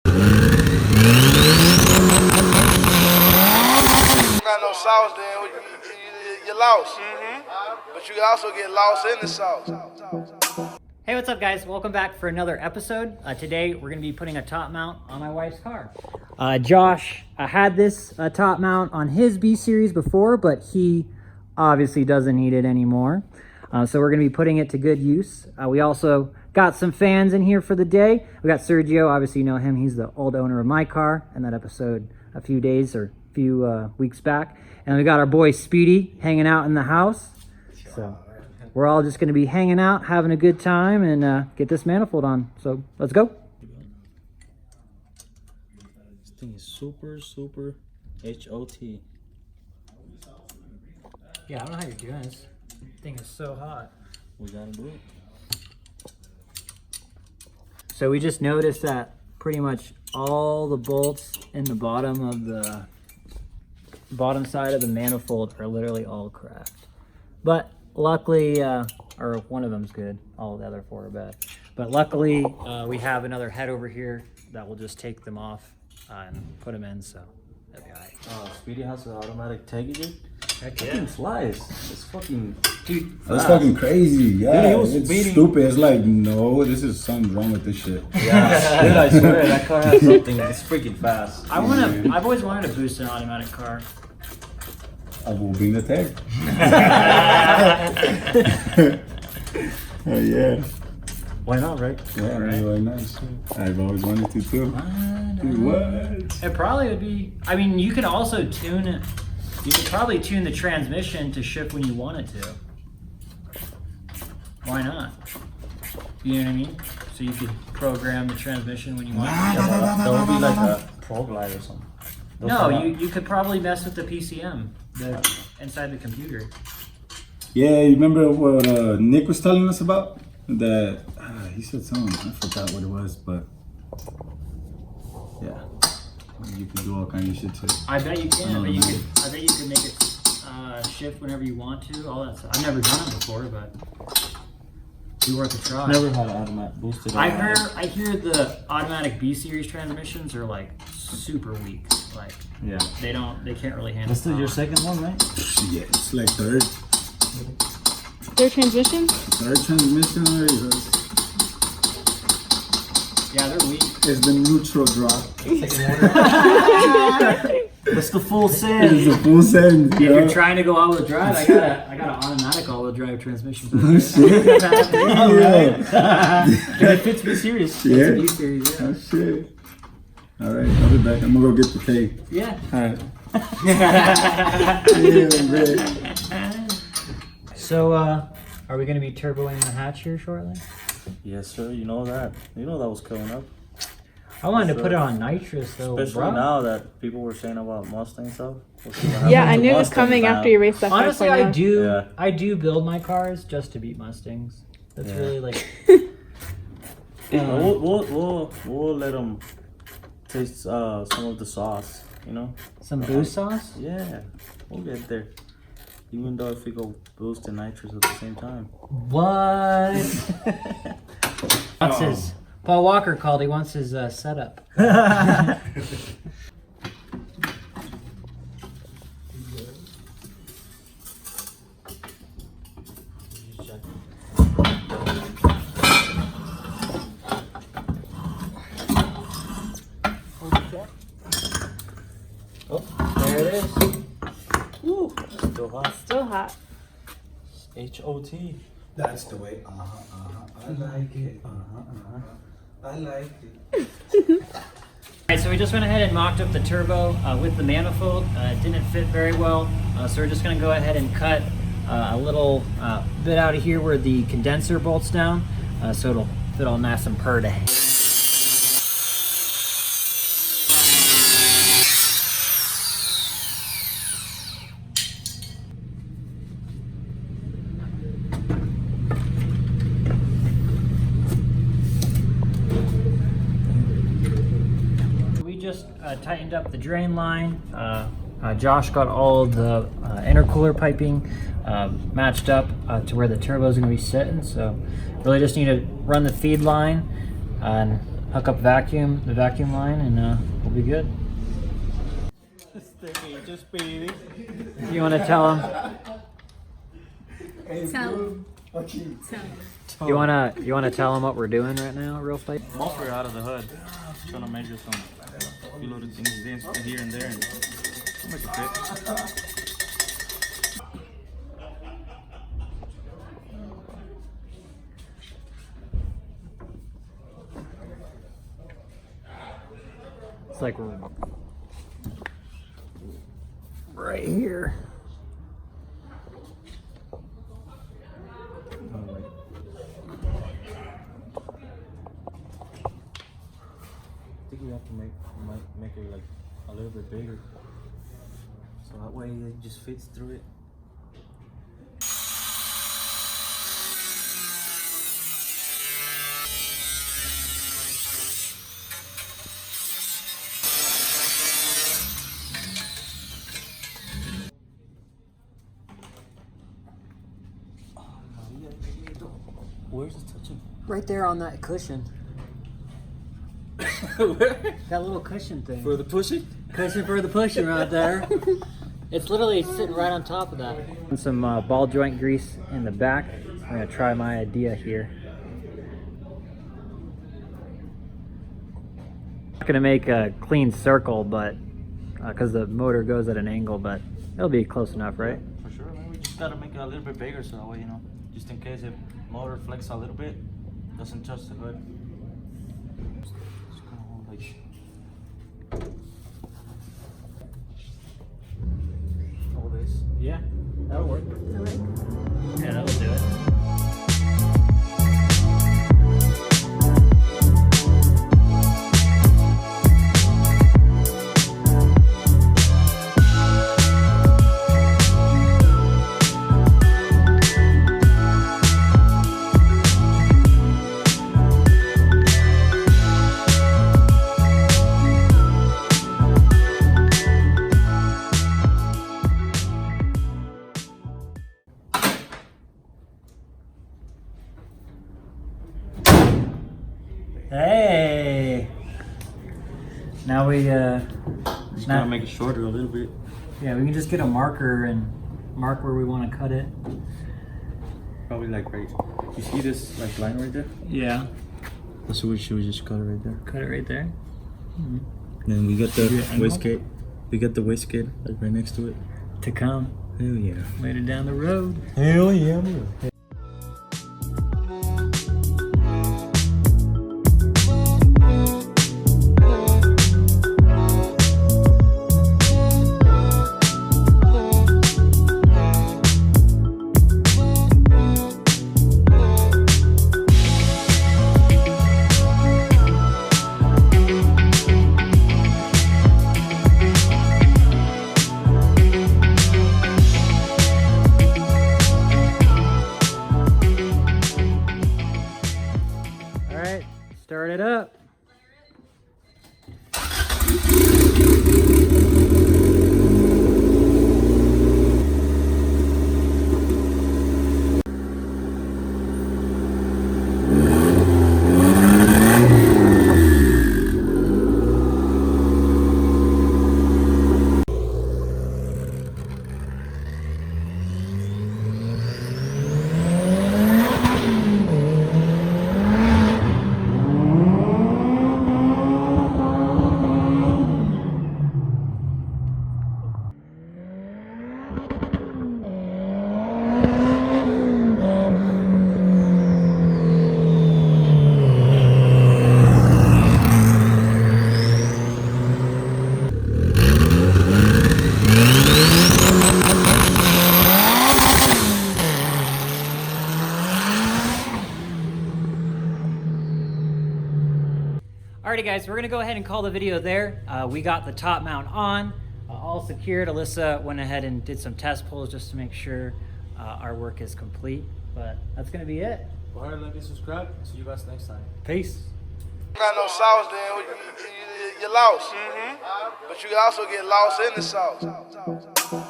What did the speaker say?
Not no sauce, then you're lost. But you can also get lost in the sauce. Hey, what's up guys? Welcome back for another episode. Today we're going to be putting a top mount on my wife's car. Josh had this top mount on his B series before, but he obviously doesn't need it anymore. So we're going to be putting it to good use. We also got some fans in here for the day. We got Sergio, obviously you know him. He's the old owner of my car in that episode a few weeks back. And we got our boy Speedy hanging out in the house. So we're all just going to be hanging out, having a good time, and get this manifold on. So let's go. This thing is super HOT. Yeah, I don't know how you're doing this. Thing is so hot. We gotta do it. So we just noticed that pretty much all the bolts in the bottom of the bottom side of the manifold are literally all cracked. But luckily, or one of them's good. All the other four are bad. But luckily, we have another head over here that will just take them off and put them in. So that'll be alright. Speedy has an automatic taggy, dude. Heck Fucking flies. It's fucking, dude. That's fucking crazy. Yeah, Dude, it's speeding. stupid. It's like, no, this is something wrong with this shit. Yeah, dude, I swear that car has something. It's freaking fast. I've always wanted to boost an automatic car. I will bring the tag. Oh, yeah. Why not, right? Yeah, really nice. I've always wanted to too. Dude, what? It probably would be. I mean, you could also tune it. You could probably tune the transmission to shift when you want it to. Why not? You know what I mean? So you could program the transmission when you want it to. That would be like a Pro Glide or something. Those No, are not- you could probably mess with the PCM inside the computer. Yeah, you remember what Nick was telling us about? That he said something. I forgot what it was, but yeah, you can do all kinds of shit too. I bet you can. I bet you could make it shift whenever you want to. All that stuff. I've never done it before, but it'd be worth a try. Never had an automatic boosted. I hear the automatic B series transmissions are like super weak. Like Yeah. they can't really handle. This is your power. second one, right? Yeah, it's like third Their transmission? transmission already. Yeah, they're weak. It's the neutral drop. It's the full It's send. a full send. If you're trying to go all-wheel drive, I got an automatic all-wheel drive transmission. Oh shit! Yeah. It fits me serious. Yeah. It's a B series, yeah. Oh shit! All right, I'll be back. I'm gonna go get the cake. Yeah. All right. Yeah, great. So, are we going to be turboing the hatch here shortly? Yes, sir. You know that. You know that was coming up. I wanted to put it on nitrous though, Especially bro. now that people were saying about Mustang stuff. Yeah, I knew it was coming after you raced that Honestly, 5.0. Yeah. I do build my cars just to beat Mustangs. That's Yeah. really like. We'll let them taste some of the sauce. You know. Some boost sauce? Yeah, we'll get there. Even though if we go boost and nitrous at the same time. What? What's his? Paul Walker called. He wants his setup. Oh, there it is. Woo, still hot. Still hot. HOT. That's the way. I like it. I like it. Alright, so we just went ahead and mocked up the turbo with the manifold. It didn't fit very well, so we're just going to go ahead and cut a little bit out of here where the condenser bolts down, so it'll fit all nice and purty. Tightened up the drain line. Josh got all of the intercooler piping matched up to where the turbo is going to be sitting. So really just need to run the feed line and hook up the vacuum line, and we'll be good. You want to tell them? You wanna tell them what we're doing right now, real fast? Most are out of the hood. Trying to measure some few little things here and there, and we'll make it fit. It's like right here. I think we have to make it like a little bit bigger, so that way it just fits through it. Where's it touching? Right there on that cushion. Where? That little cushion thing. For the pushing? Cushion for the pushing right there. It's literally sitting right on top of that. And some ball joint grease in the back. I'm gonna try my idea here. Not gonna make a clean circle, but because the motor goes at an angle, but it'll be close enough, right? For sure, man. We just gotta make it a little bit bigger, so that way, you know, just in case if motor flex a little bit, doesn't touch the hood. Just kind of hold like. All this. Yeah, that'll work. Yeah, that'll do it. Hey! Now we Just gotta make it shorter a little bit. yeah, we can just get a marker and mark where we want to cut it. Probably like right. You see this like line right there? Yeah. So we should just cut it right there. Cut it right there. Then we got Your the angle? wastegate. We got the wastegate like right next to it. To come Hell yeah. later down the road. Hell yeah. All right, start it up. Alrighty guys, we're gonna go ahead and call the video there. We got the top mount on, all secured. Alyssa went ahead and did some test pulls just to make sure our work is complete, but that's gonna be it. Go ahead, like and subscribe. See you guys next time. Peace. Got no sauce, then you're lost. But you can also get lost in the sauce.